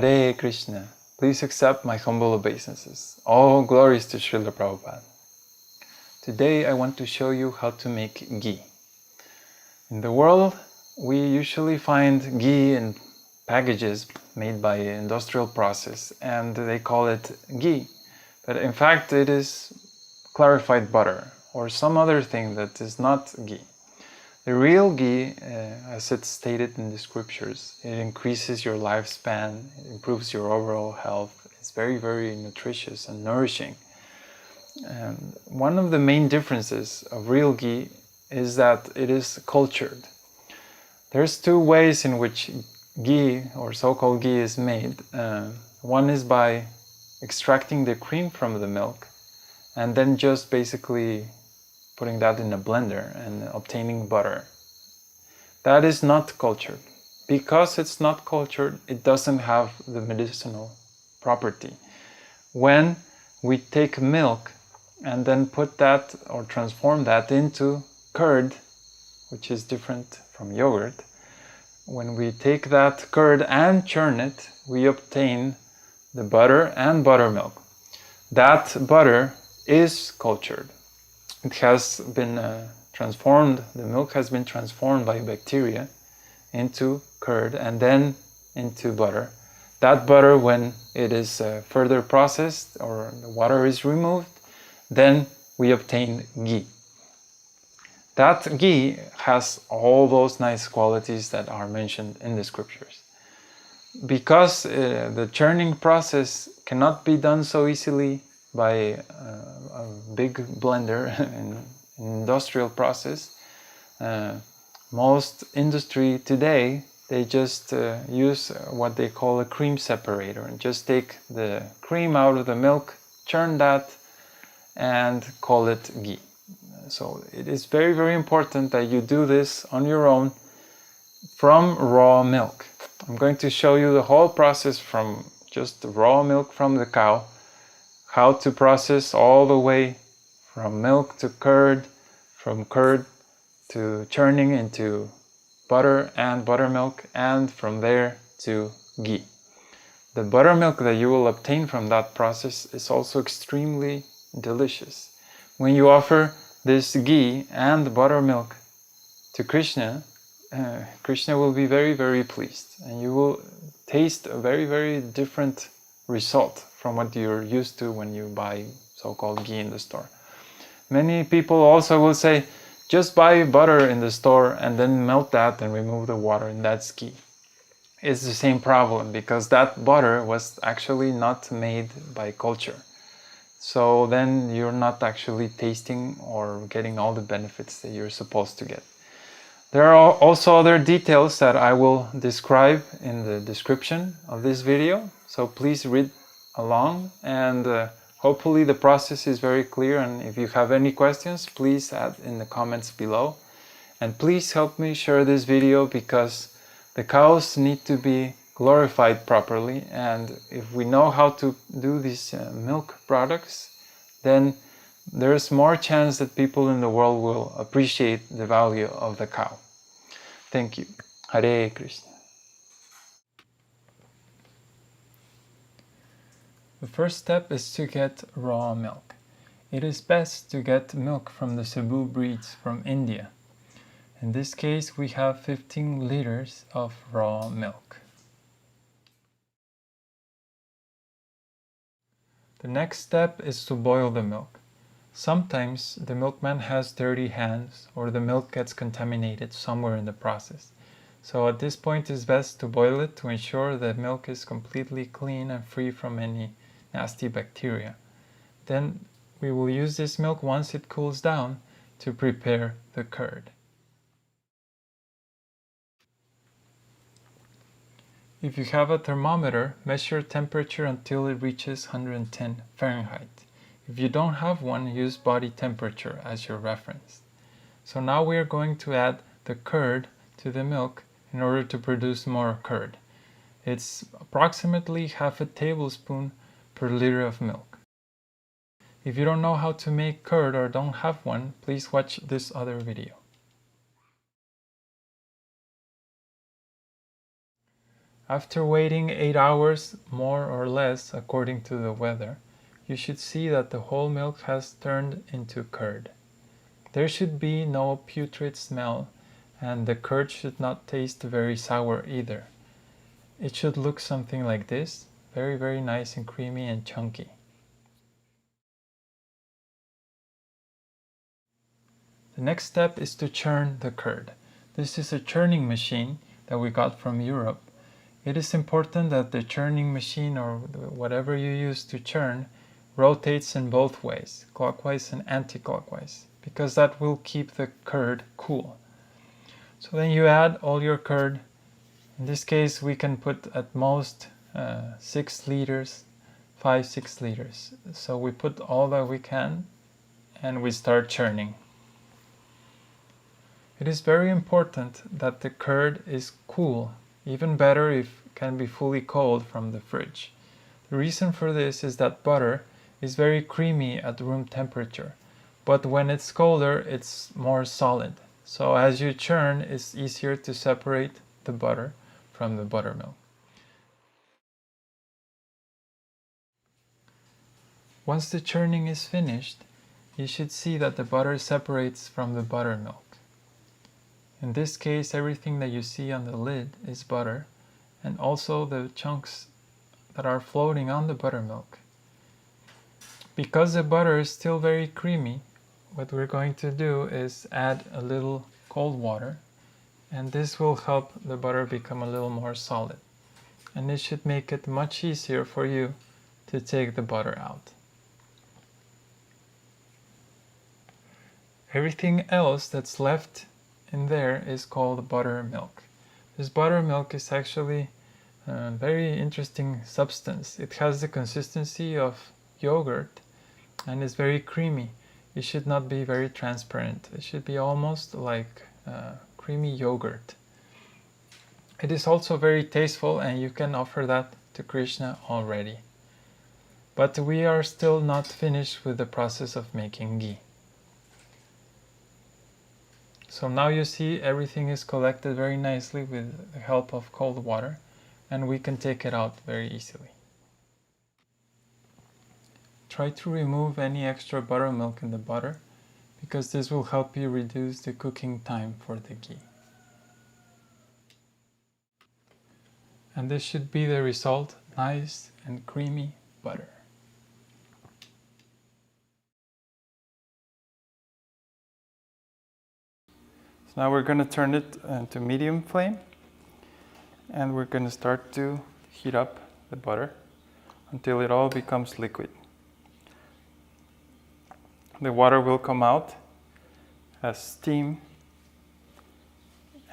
Hare Krishna. Please accept my humble obeisances. All glories to Srila Prabhupada. Today I want to show you how to make ghee. In the world, we usually find ghee in packages made by industrial process, and they call it ghee. But in fact, it is clarified butter or some other thing that is not ghee. The real ghee, as it's stated in the scriptures, it increases your lifespan, it improves your overall health. It's very, very nutritious and nourishing. And one of the main differences of real ghee is that it is cultured. There's two ways in which ghee or so-called ghee is made. One is by extracting the cream from the milk and then just basically putting that in a blender and obtaining butter. That is not cultured. Because it's not cultured, it doesn't have the medicinal property. When we take milk and then put that or transform that into curd, which is different from yogurt, when we take that curd and churn it, we obtain the butter and buttermilk. That butter is cultured. It has been transformed, the milk has been transformed by bacteria into curd and then into butter. That butter, when it is further processed or the water is removed, then we obtain ghee. That ghee has all those nice qualities that are mentioned in the scriptures. Because the churning process cannot be done so easily by a big blender in industrial process, most industry today, they just use what they call a cream separator and just take the cream out of the milk, churn that, and call it ghee. So it is very, very important that you do this on your own from raw milk. I'm going to show you the whole process from just the raw milk from the cow, how to process all the way from milk to curd, from curd to churning into butter and buttermilk, and from there to ghee. The buttermilk that you will obtain from that process is also extremely delicious. When you offer this ghee and buttermilk to Krishna, Krishna will be very, very pleased, and you will taste a very, very different result from what you're used to when you buy so-called ghee in the store. Many people also will say, just buy butter in the store and then melt that and remove the water, and that's ghee. It's the same problem because that butter was actually not made by culture. So then you're not actually tasting or getting all the benefits that you're supposed to get. There are also other details that I will describe in the description of this video. So please read along, and hopefully the process is very clear, and if you have any questions, please add in the comments below. And please help me share this video because the cows need to be glorified properly, and if we know how to do these milk products, then there's more chance that people in the world will appreciate the value of the cow. Thank you. Hare Krishna. The first step is to get raw milk. It is best to get milk from the Cebu breeds from India. In this case, we have 15 liters of raw milk. The next step is to boil the milk. Sometimes the milkman has dirty hands or the milk gets contaminated somewhere in the process. So at this point it's best to boil it to ensure that milk is completely clean and free from any nasty bacteria. Then we will use this milk once it cools down to prepare the curd. If you have a thermometer, measure temperature until it reaches 110 Fahrenheit. If you don't have one, use body temperature as your reference. So now we are going to add the curd to the milk in order to produce more curd. It's approximately half a tablespoon per liter of milk. If you don't know how to make curd or don't have one, please watch this other video. After waiting 8 hours, more or less, according to the weather, you should see that the whole milk has turned into curd. There should be no putrid smell, and the curd should not taste very sour either. It should look something like this, very, very nice and creamy and chunky. The next step is to churn the curd. This is a churning machine that we got from Europe. It is important that the churning machine, or whatever you use to churn, rotates in both ways, clockwise and anti-clockwise, because that will keep the curd cool. So then you add all your curd. In this case we can put at most 6 liters, 5-6 liters. So we put all that we can and we start churning. It is very important that the curd is cool, even better if it can be fully cold from the fridge. The reason for this is that butter is very creamy at room temperature, but when it's colder it's more solid. So as you churn, it's easier to separate the butter from the buttermilk. Once the churning is finished, you should see that the butter separates from the buttermilk. In this case, everything that you see on the lid is butter, and also the chunks that are floating on the buttermilk. Because the butter is still very creamy, what we're going to do is add a little cold water, and this will help the butter become a little more solid. And it should make it much easier for you to take the butter out. Everything else that's left in there is called buttermilk. This buttermilk is actually a very interesting substance. It has the consistency of yogurt and is very creamy. It should not be very transparent. It should be almost like creamy yogurt. It is also very tasteful, and you can offer that to Krishna already. But we are still not finished with the process of making ghee. So now you see everything is collected very nicely with the help of cold water, and we can take it out very easily. Try to remove any extra buttermilk in the butter, because this will help you reduce the cooking time for the ghee. And this should be the result, nice and creamy butter. So now we're going to turn it to medium flame, and we're going to start to heat up the butter until it all becomes liquid. The water will come out as steam,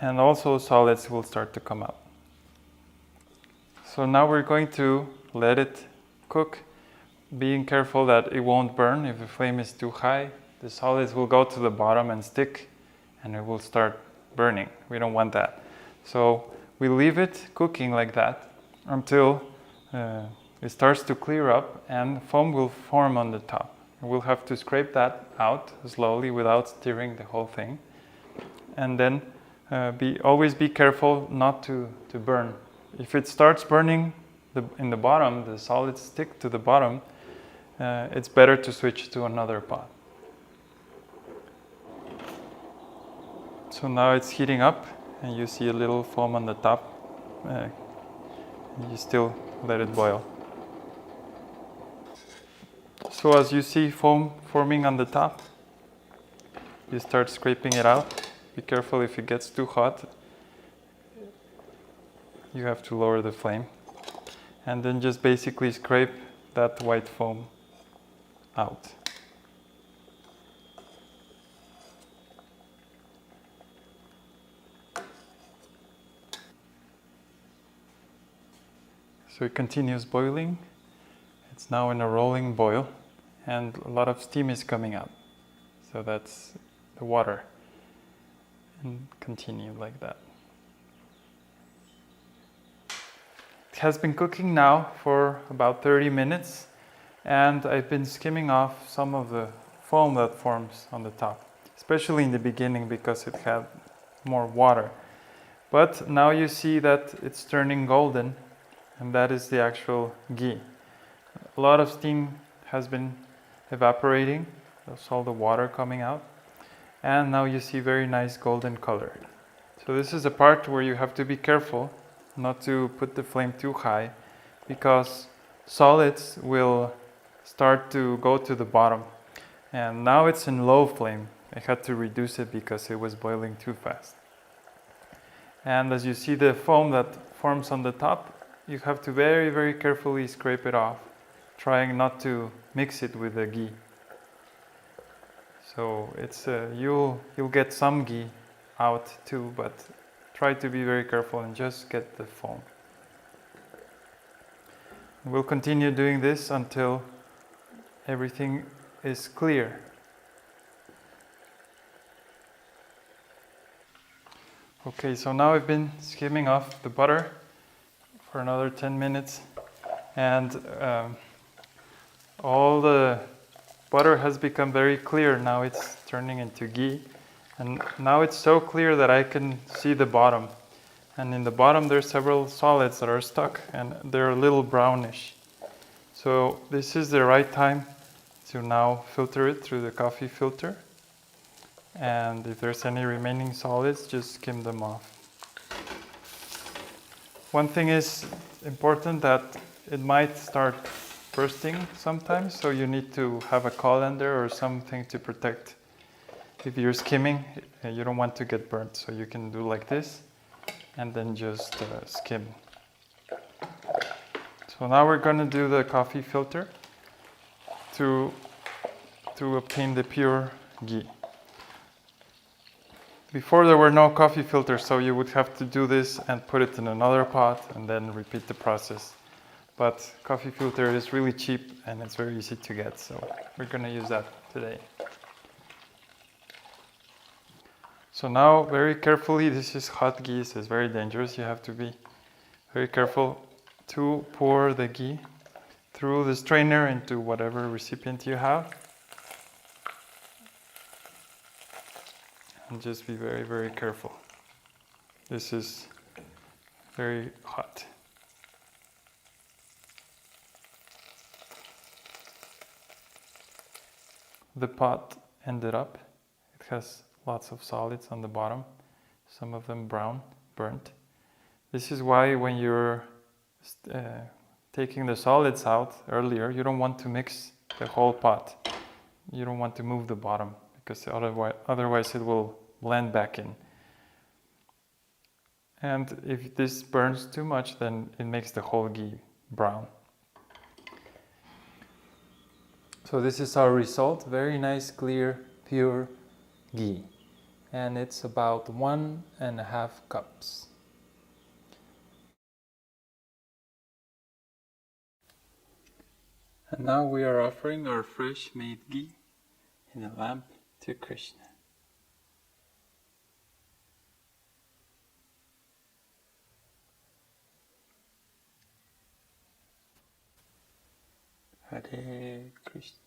and also solids will start to come out. So now we're going to let it cook, being careful that it won't burn. If the flame is too high, the solids will go to the bottom and stick, and it will start burning. We don't want that. So we leave it cooking like that until it starts to clear up and foam will form on the top. We'll have to scrape that out slowly without stirring the whole thing. And then always be careful not to burn. If it starts burning in the bottom, the solids stick to the bottom, it's better to switch to another pot. So now it's heating up, and you see a little foam on the top. You still let it boil. So as you see foam forming on the top, you start scraping it out. Be careful if it gets too hot. You have to lower the flame. And then just basically scrape that white foam out. So it continues boiling. It's now in a rolling boil, and a lot of steam is coming out. So that's the water. And continue like that. It has been cooking now for about 30 minutes, and I've been skimming off some of the foam that forms on the top, especially in the beginning because it had more water. But now you see that it's turning golden, and that is the actual ghee. A lot of steam has been evaporating, that's all the water coming out, and now you see very nice golden color. So this is a part where you have to be careful not to put the flame too high, because solids will start to go to the bottom. And now it's in low flame. I had to reduce it because it was boiling too fast. And as you see the foam that forms on the top, you have to very, very carefully scrape it off, trying not to mix it with the ghee. So it's you'll get some ghee out too, but try to be very careful and just get the foam. We'll continue doing this until everything is clear. Okay, so now I've been skimming off the butter for another 10 minutes, and all the butter has become very clear. Now it's turning into ghee, and now it's so clear that I can see the bottom. And in the bottom there's several solids that are stuck, and they're a little brownish. So this is the right time to now filter it through the coffee filter. And if there's any remaining solids, just skim them off. One thing is important, that it might start bursting sometimes, so you need to have a colander or something to protect. If you're skimming, you don't want to get burnt, so you can do like this and then just skim. So now we're going to do the coffee filter to obtain the pure ghee. Before there were no coffee filters, so you would have to do this and put it in another pot and then repeat the process. But coffee filter is really cheap and it's very easy to get, so we're going to use that today. So now, very carefully, this is hot ghee, so it's very dangerous. You have to be very careful to pour the ghee through the strainer into whatever recipient you have. And just be very, very careful. This is very hot. The pot ended up. It has lots of solids on the bottom, some of them brown, burnt. This is why when you're taking the solids out earlier, you don't want to mix the whole pot. You don't want to move the bottom, because otherwise it will blend back in. And if this burns too much, then it makes the whole ghee brown. So this is our result, very nice, clear, pure ghee. And it's about 1.5 cups. And now we are offering our fresh made ghee in a lamp to Krishna. Hare Krishna.